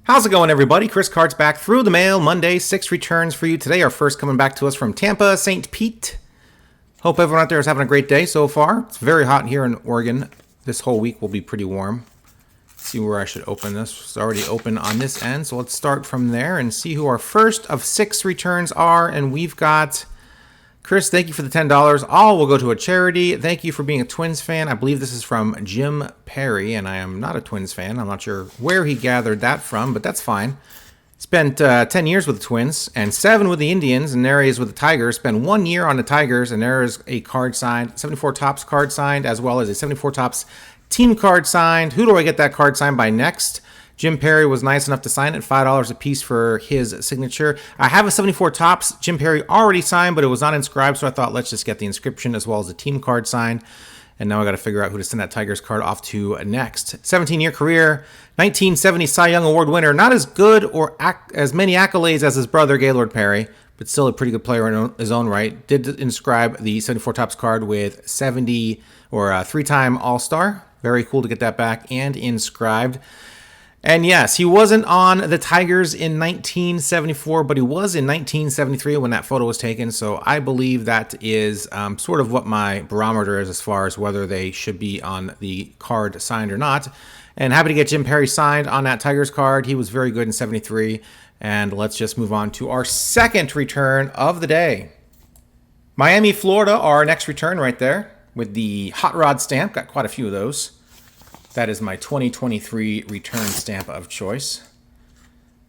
How's it going, everybody? Chris Cards back through the mail. Monday, 6 returns for you today. Our first coming back to us from Tampa, St. Pete. Hope everyone out there is having a great day so far. It's very hot here in Oregon. This whole week will be pretty warm. Let's see where I should open this. It's already open on this end, so let's start from there and see who our first of 6 returns are. And we've got Chris, thank you for the $10. All will go to a charity. Thank you for being a Twins fan. I believe this is from Jim Perry, and I am not a Twins fan. I'm not sure where he gathered that from, but that's fine. Spent 10 years with the Twins and 7 with the Indians, and there he is with the Tigers. Spent 1 year on the Tigers, and there is a card signed, 74 Topps card signed, as well as a 74 Topps team card signed. Who do I get that card signed by next? Jim Perry was nice enough to sign it, $5 a piece for his signature. I have a 74 Topps Jim Perry already signed, but it was not inscribed, so I thought let's just get the inscription as well as the team card signed. And now I got to figure out who to send that Tigers card off to next. 17-year career, 1970 Cy Young Award winner. Not as good or as many accolades as his brother Gaylord Perry, but still a pretty good player in his own right. Did inscribe the 74 Topps card with 70 or a 3-time All-Star. Very cool to get that back and inscribed. And yes, he wasn't on the Tigers in 1974, but he was in 1973 when that photo was taken. So I believe that is sort of what my barometer is as far as whether they should be on the card signed or not. And happy to get Jim Perry signed on that Tigers card. He was very good in 73. And let's just move on to our second return of the day. Miami, Florida, our next return right there with the Hot Rod stamp. Got quite a few of those. That is my 2023 return stamp of choice.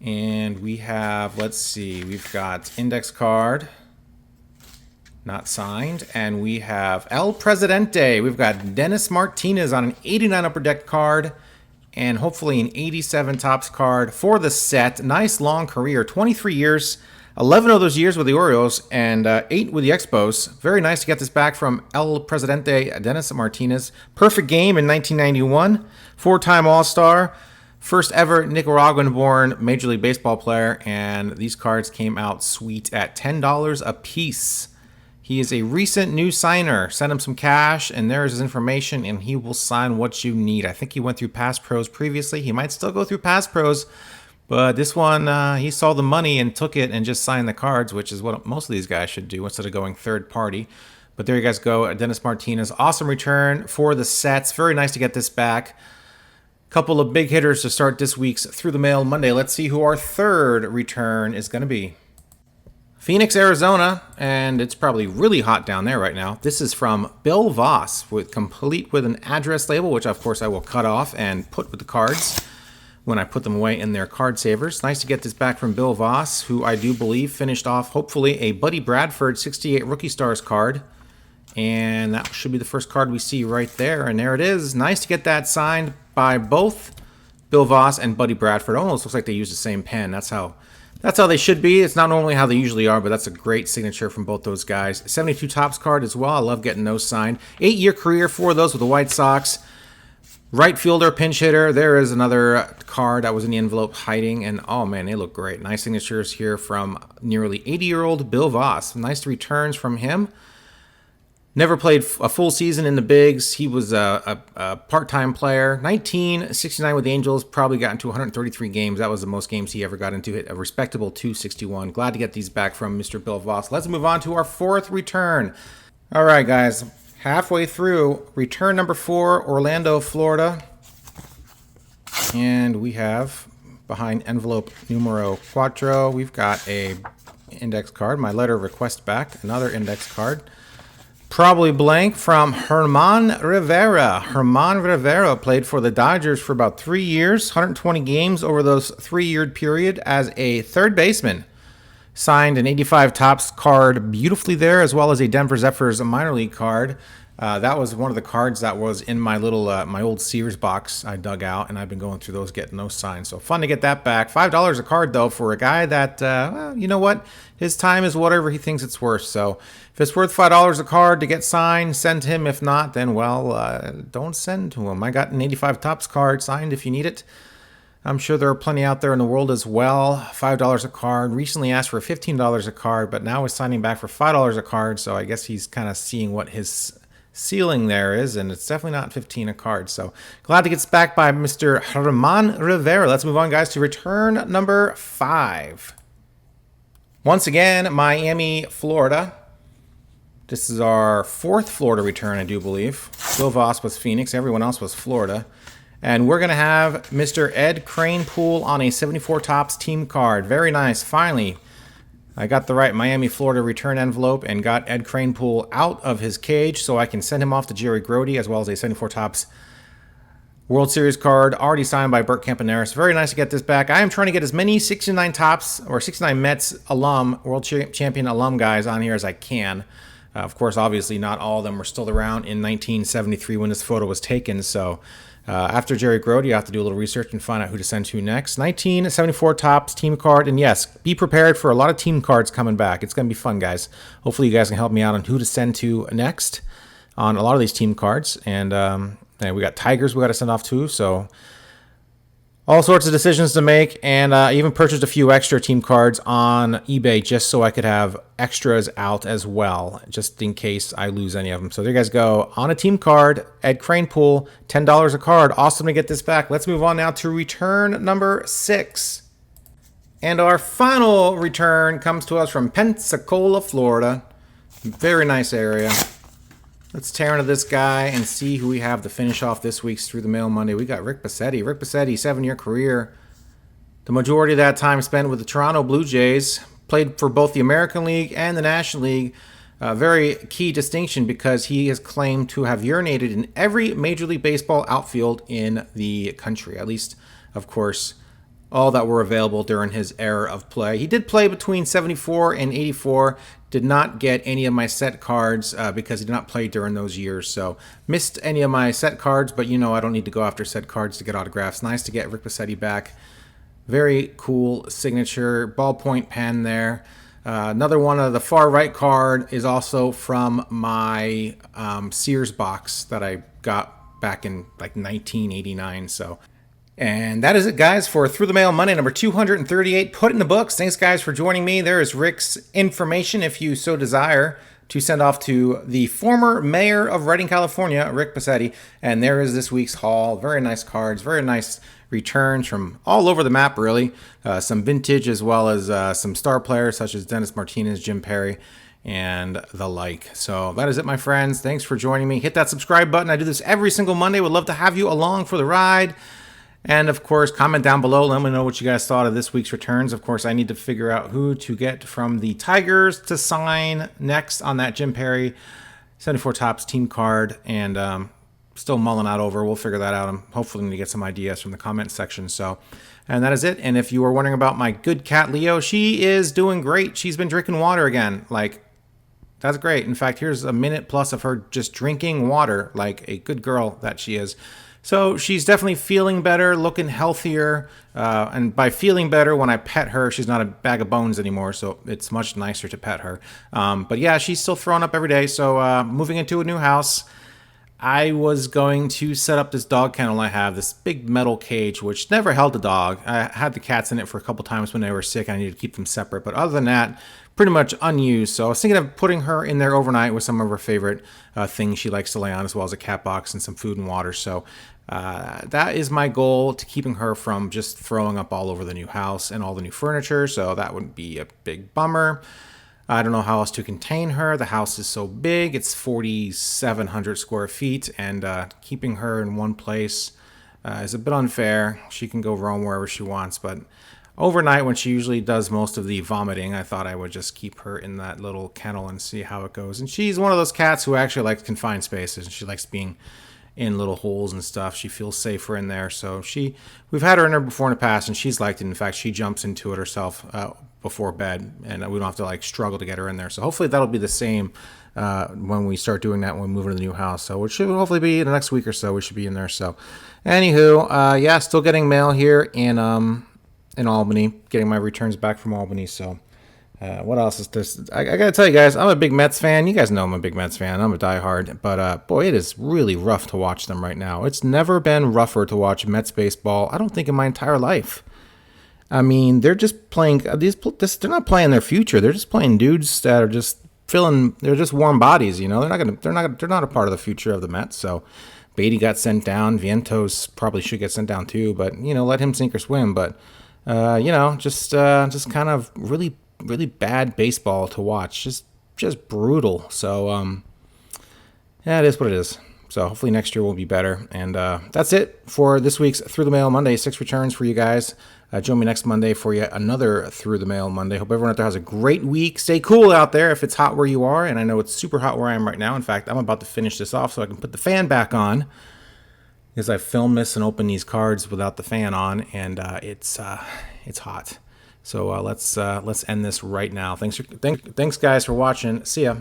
And we have, let's see, we've got index card, not signed. And we have El Presidente. We've got Dennis Martinez on an 89 Upper Deck card and hopefully an 87 Topps card for the set. Nice long career, 23 years. 11 of those years with the Orioles and 8 with the Expos. Very nice to get this back from El Presidente Dennis Martinez. Perfect game in 1991. 4-time All-Star. First ever Nicaraguan-born Major League Baseball player. And these cards came out sweet at $10 a piece. He is a recent new signer. Send him some cash and there is his information and he will sign what you need. I think he went through Pass Pros previously. He might still go through Pass Pros. But this one, he saw the money and took it and just signed the cards, which is what most of these guys should do instead of going third party. But there you guys go, Dennis Martinez. Awesome return for the sets. Very nice to get this back. Couple of big hitters to start this week's Through the Mail Monday. Let's see who our third return is going to be. Phoenix, Arizona, and it's probably really hot down there right now. This is from Bill Voss, complete with an address label, which of course I will cut off and put with the cards when I put them away in their card savers. Nice to get this back from Bill Voss, who I do believe finished off, hopefully, a Buddy Bradford 68 Rookie Stars card. And that should be the first card we see right there. And there it is. Nice to get that signed by both Bill Voss and Buddy Bradford. Almost looks like they use the same pen. That's how they should be. It's not normally how they usually are, but that's a great signature from both those guys. 72 Topps card as well. I love getting those signed. 8-year career for those with the White Sox. Right fielder, pinch hitter. There is another card that was in the envelope hiding. And, oh, man, they look great. Nice signatures here from nearly 80-year-old Bill Voss. Nice returns from him. Never played a full season in the bigs. He was a part-time player. 1969 with the Angels. Probably got into 133 games. That was the most games he ever got into. Hit a respectable 261. Glad to get these back from Mr. Bill Voss. Let's move on to our fourth return. All right, guys. Halfway through, return number 4, Orlando, Florida. And we have, behind envelope numero 4, we've got a index card. My letter of request back, another index card. Probably blank from Herman Rivera. Herman Rivera played for the Dodgers for about 3 years, 120 games over those 3-year period as a third baseman. Signed an 85 Topps card beautifully there, as well as a Denver Zephyrs minor league card. That was one of the cards that was in my little my old Sears box I dug out, and I've been going through those, getting those signed. So fun to get that back. $5 a card, though, for a guy that, well, you know what? His time is whatever he thinks it's worth. So if it's worth $5 a card to get signed, send him. If not, then, well, don't send to him. I got an 85 Topps card signed if you need it. I'm sure there are plenty out there in the world as well. $5 a card. Recently asked for $15 a card, but now is signing back for $5 a card. So I guess he's kind of seeing what his ceiling there is, and it's definitely not 15 a card. So glad to get this back by Mr. Herman Rivera. Let's move on, guys, to return number 5. Once again, Miami, Florida. This is our 4th Florida return, I do believe. Bill Voss was Phoenix. Everyone else was Florida. And we're going to have Mr. Ed Cranepool on a 74 Topps team card. Very nice. Finally, I got the right Miami, Florida return envelope and got Ed Cranepool out of his cage so I can send him off to Jerry Grody, as well as a 74 Topps World Series card already signed by Bert Campaneris. Very nice to get this back. I am trying to get as many 69 Topps or 69 Mets alum, World Champion alum guys on here as I can. Of course, obviously, not all of them were still around in 1973 when this photo was taken. So after Jerry Grody, you have to do a little research and find out who to send to next. 1974 Topps team card. And yes, be prepared for a lot of team cards coming back. It's going to be fun, guys. Hopefully, you guys can help me out on who to send to next on a lot of these team cards. And we got Tigers we got to send off too. So all sorts of decisions to make. And I even purchased a few extra team cards on eBay just so I could have extras out as well, just in case I lose any of them. So there you guys go. On a team card, Ed Cranepool, $10 a card. Awesome to get this back. Let's move on now to return number 6. And our final return comes to us from Pensacola, Florida. Very nice area. Let's tear into this guy and see who we have to finish off this week's Through the Mail Monday. We got Rick Bassetti. Rick Bassetti, 7-year career. The majority of that time spent with the Toronto Blue Jays. Played for both the American League and the National League. Very key distinction because he is claimed to have urinated in every Major League Baseball outfield in the country. At least, of course, all that were available during his era of play. He did play between 74 and 84. Did not get any of my set cards because he did not play during those years. So missed any of my set cards, but you know I don't need to go after set cards to get autographs. Nice to get Rick Bassetti back. Very cool signature. Ballpoint pen there. Another one of the far right card is also from my Sears box that I got back in like 1989. So. And that is it, guys, for Through the Mail Monday number 238. Put in the books. Thanks, guys, for joining me. There is Rick's information, if you so desire, to send off to the former mayor of Redding, California, Rick Bassetti. And there is this week's haul. Very nice cards, very nice returns from all over the map, really. Some vintage as well as some star players such as Dennis Martinez, Jim Perry, and the like. So that is it, my friends. Thanks for joining me. Hit that subscribe button. I do this every single Monday. Would love to have you along for the ride. And, of course, comment down below. Let me know what you guys thought of this week's returns. Of course, I need to figure out who to get from the Tigers to sign next on that Jim Perry 74 Topps team card. And still mulling that over. We'll figure that out. I'm hopefully going to get some ideas from the comment section. So, and that is it. And if you were wondering about my good cat, Leo, she is doing great. She's been drinking water again. Like, that's great. In fact, here's a minute plus of her just drinking water like a good girl that she is. So she's definitely feeling better, looking healthier. And by feeling better, when I pet her, she's not a bag of bones anymore. So it's much nicer to pet her. But yeah, she's still throwing up every day. So moving into a new house, I was going to set up this dog kennel I have, this big metal cage, which never held a dog. I had the cats in it for a couple times when they were sick. I needed to keep them separate. But other than that, pretty much unused. So I was thinking of putting her in there overnight with some of her favorite things she likes to lay on, as well as a cat box and some food and water. So that is my goal, to keeping her from just throwing up all over the new house and all the new furniture. So that would be a big bummer. I don't know how else to contain her. The house is so big. It's 4,700 square feet, and keeping her in one place is a bit unfair. She can go roam wherever she wants, but overnight, when she usually does most of the vomiting, I thought I would just keep her in that little kennel and see how it goes. And she's one of those cats who actually likes confined spaces, and she likes being in little holes and stuff. She feels safer in there. So we've had her in there before in the past, and she's liked it. In fact, she jumps into it herself before bed, and we don't have to like struggle to get her in there. So hopefully that'll be the same when we start doing that when we move into the new house. So it should hopefully be in the next week or so. We should be in there. So anywho, yeah, still getting mail here in Albany, getting my returns back from Albany. So what else is this? I gotta tell you guys, I'm a big Mets fan. You guys know I'm a big Mets fan. I'm a diehard. But boy, it is really rough to watch them right now. It's never been rougher to watch Mets baseball, I don't think, in my entire life. I mean, they're just playing they're not playing their future. They're just playing dudes that are just they're just warm bodies, you know. They're not a part of the future of the Mets. So Beatty got sent down. Vientos probably should get sent down too, but you know, let him sink or swim. But you know, just kind of really bad baseball to watch. Just brutal. So yeah, it is what it is. So hopefully next year will be better. And that's it for this week's Through the Mail Monday. 6 returns for you guys. Join me next Monday for yet another Through the Mail Monday. Hope everyone out there has a great week. Stay cool out there if it's hot where you are. And I know it's super hot where I am right now. In fact, I'm about to finish this off so I can put the fan back on, because I film this and open these cards without the fan on, and it's hot. So let's end this right now. Thanks guys for watching. See ya.